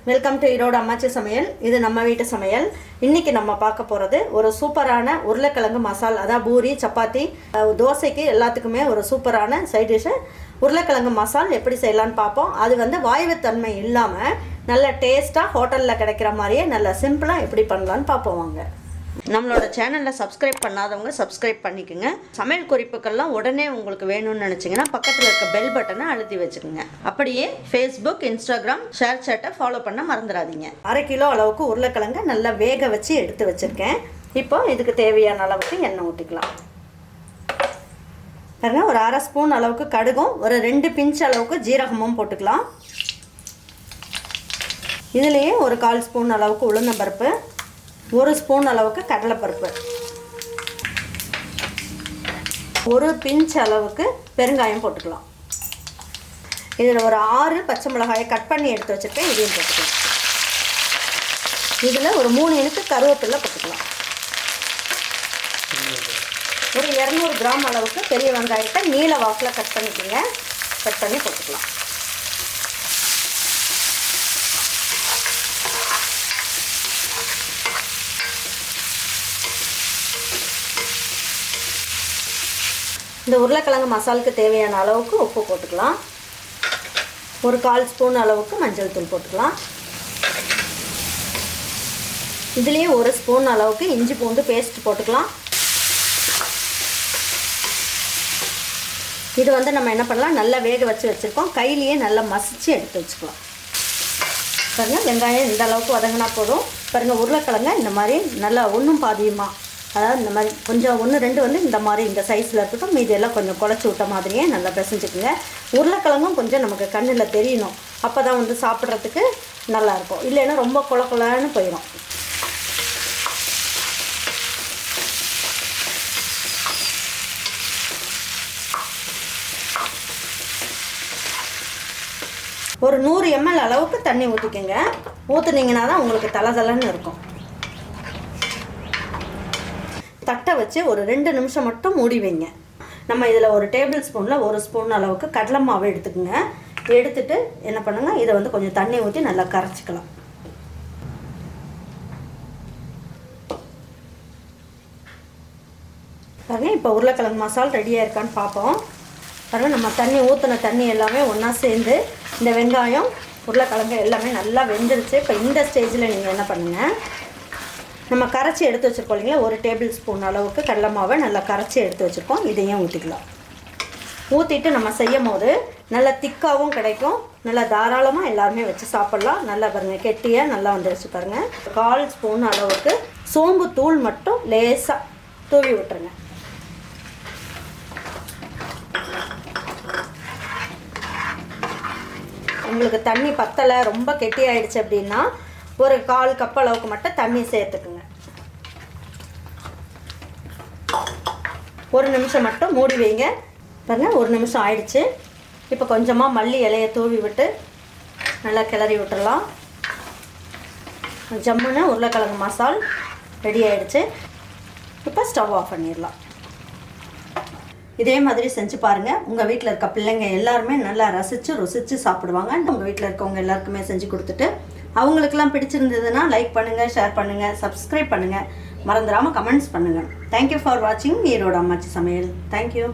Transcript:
Welcome to Erode அம்மாச்சி சமையல். இது நம்ம வீட்டு சமையல். இன்றைக்கி நம்ம பார்க்க போகிறது ஒரு சூப்பரான உருளைக்கிழங்கு மசால். அதான் பூரி, சப்பாத்தி, தோசைக்கு எல்லாத்துக்குமே ஒரு சூப்பரான சைட் டிஷ்ஷு உருளைக்கிழங்கு மசால் எப்படி செய்யலான்னு பார்ப்போம். அது வாய்வுத்தன்மை இல்லாமல் நல்ல டேஸ்ட்டாக ஹோட்டலில் கிடைக்கிற மாதிரியே நல்ல சிம்பிளாக எப்படி பண்ணலான்னு பார்ப்போம் வாங்க. நம்மளோட சேனலில் சப்ஸ்கிரைப் பண்ணாதவங்க சப்ஸ்கிரைப் பண்ணிக்கோங்க. சமையல் குறிப்புகள்லாம் உடனே உங்களுக்கு வேணும்னு நினச்சிங்கன்னா பக்கத்தில் இருக்க பெல் பட்டனை அழுத்தி வச்சுக்கோங்க. அப்படியே ஃபேஸ்புக், இன்ஸ்டாகிராம், ஷேர் சேட்டை ஃபாலோ பண்ண மறந்துடாதீங்க. 1/2 கிலோ அளவுக்கு உருளைக்கிழங்கு நல்லா வேக வச்சு எடுத்து வச்சுருக்கேன். இப்போ இதுக்கு தேவையான அளவுக்கு எண்ணெய் ஊற்றிக்கலாம். பாருங்க, ஒரு 1/2 ஸ்பூன் அளவுக்கு கடுகும் ஒரு 2 பிஞ்ச் அளவுக்கு ஜீரகமும் போட்டுக்கலாம். இதுலேயே ஒரு 1/4 ஸ்பூன் அளவுக்கு உளுந்தம்பருப்பு, 1 ஸ்பூன் அளவுக்கு கடலைப்பருப்பு, 1 பிஞ்ச் அளவுக்கு பெருங்காயம் போட்டுக்கலாம். இதில் ஒரு 6 பச்சை மிளகாயை கட் பண்ணி எடுத்து வச்சுருக்கேன், இதையும் போட்டுக்கலாம். இதில் ஒரு 3 இனுக்கு கருவேப்பிலை போட்டுக்கலாம். ஒரு 200 கிராம் அளவுக்கு பெரிய வெங்காயத்தை நீல வாக்கில் கட் பண்ணிக்கோங்க. கட் பண்ணி போட்டுக்கலாம். இந்த உருளைக்கிழங்கு மசாலுக்கு தேவையான அளவுக்கு உப்பு போட்டுக்கலாம். ஒரு 1/4 ஸ்பூன் அளவுக்கு மஞ்சள் தூள் போட்டுக்கலாம். இதுலேயே 1 ஸ்பூன் அளவுக்கு இஞ்சி பூண்டு பேஸ்ட் போட்டுக்கலாம். இது நம்ம என்ன பண்ணலாம், நல்லா வேக வச்சு வச்சுருக்கோம். கையிலேயே நல்லா மசிச்சு எடுத்து வச்சுக்கலாம். பாருங்கள், வெங்காயம் இந்த அளவுக்கு வதங்கினா போதும். பாருங்கள், உருளைக்கிழங்க இந்த மாதிரி நல்லா ஒன்றும் பாதியுமா, அதாவது இந்த மாதிரி கொஞ்சம் 1-2 இந்த மாதிரி இந்த சைஸில் இருக்கட்டும். மீதி எல்லாம் கொஞ்சம் குழச்சி விட்ட மாதிரியே நல்லா பிசைஞ்சுக்குங்க. உருளைக்கிழங்கும் கொஞ்சம் நமக்கு கண்ணில் தெரியணும். அப்போ தான் சாப்பிட்றதுக்கு நல்லாயிருக்கும். இல்லைன்னா ரொம்ப குழன்னு போயிடும். ஒரு 100 ml அளவுக்கு தண்ணி ஊற்றிக்கோங்க. ஊற்றுனீங்கன்னா தான் உங்களுக்கு தளதளன்னு இருக்கும். தட்டை வச்சு ஒரு 2 நிமிஷம் மட்டும் மூடி வைங்க. நம்ம இதில் ஒரு டேபிள் ஸ்பூனில் 1 ஸ்பூன் அளவுக்கு கடலை மாவு எடுத்துக்கோங்க. எடுத்துட்டு என்ன பண்ணுங்க, இதை கொஞ்சம் தண்ணி ஊற்றி நல்லா கரைச்சிக்கலாம். பாருங்க, இப்போ உருளைக்கிழங்கு மசால் ரெடியாக இருக்கான்னு பார்ப்போம். பாருங்கள், நம்ம தண்ணி ஊற்றின தண்ணி எல்லாமே ஒன்றா சேர்ந்து இந்த வெங்காயம், உருளைக்கிழங்கு எல்லாமே நல்லா வெந்துருச்சு. இப்போ இந்த ஸ்டேஜில் நீங்கள் என்ன பண்ணுங்கள், நம்ம கரைச்சி எடுத்து வச்சுருக்கோம் இல்லைங்களா, 1 டேபிள் ஸ்பூன் அளவுக்கு கடலை மாவை நல்லா கரைச்சி எடுத்து வச்சுருக்கோம். இதையும் ஊற்றிக்கலாம். ஊற்றிட்டு நம்ம செய்யும் போது நல்லா திக்காகவும் கிடைக்கும். நல்லா தாராளமாக எல்லாருமே வச்சு சாப்பிட்லாம். நல்லா பாருங்கள், கெட்டியாக நல்லா வந்துருச்சு. பாருங்கள், 1/4 ஸ்பூன் அளவுக்கு சோம்பு தூள் மட்டும் லேசாக தூவி விட்டுருங்க. உங்களுக்கு தண்ணி பத்தலை, ரொம்ப கெட்டி ஆயிடுச்சு அப்படின்னா ஒரு 1/4 கப் அளவுக்கு மட்டும் தண்ணி சேர்த்துக்குங்க. 1 நிமிஷம் மட்டும் மூடி வைங்க. பாருங்கள், 1 நிமிஷம் ஆயிடுச்சு. இப்போ கொஞ்சமாக மல்லி இலையை தூவி விட்டு நல்லா கிளறி விட்டுடலாம். ஜம்முன்னு உருளைக்கிழங்கு மசால் ரெடி ஆகிடுச்சு. இப்போ ஸ்டவ் ஆஃப் பண்ணிடலாம். இதே மாதிரி செஞ்சு பாருங்கள். உங்கள் வீட்டில் இருக்க பிள்ளைங்க எல்லாருமே நல்லா ருசித்து சாப்பிடுவாங்க. உங்கள் வீட்டில் இருக்கவங்க எல்லாருக்குமே செஞ்சு கொடுத்துட்டு அவங்களுக்கெல்லாம் பிடிச்சிருந்ததுன்னா லைக் பண்ணுங்கள், ஷேர் பண்ணுங்கள், சப்ஸ்கிரைப் பண்ணுங்கள், மறந்துடாமல் கமெண்ட்ஸ் பண்ணுங்கள். தேங்க்யூ ஃபார் வாட்சிங் ஈரோடு அம்மாச்சி சமையல். தேங்க்யூ.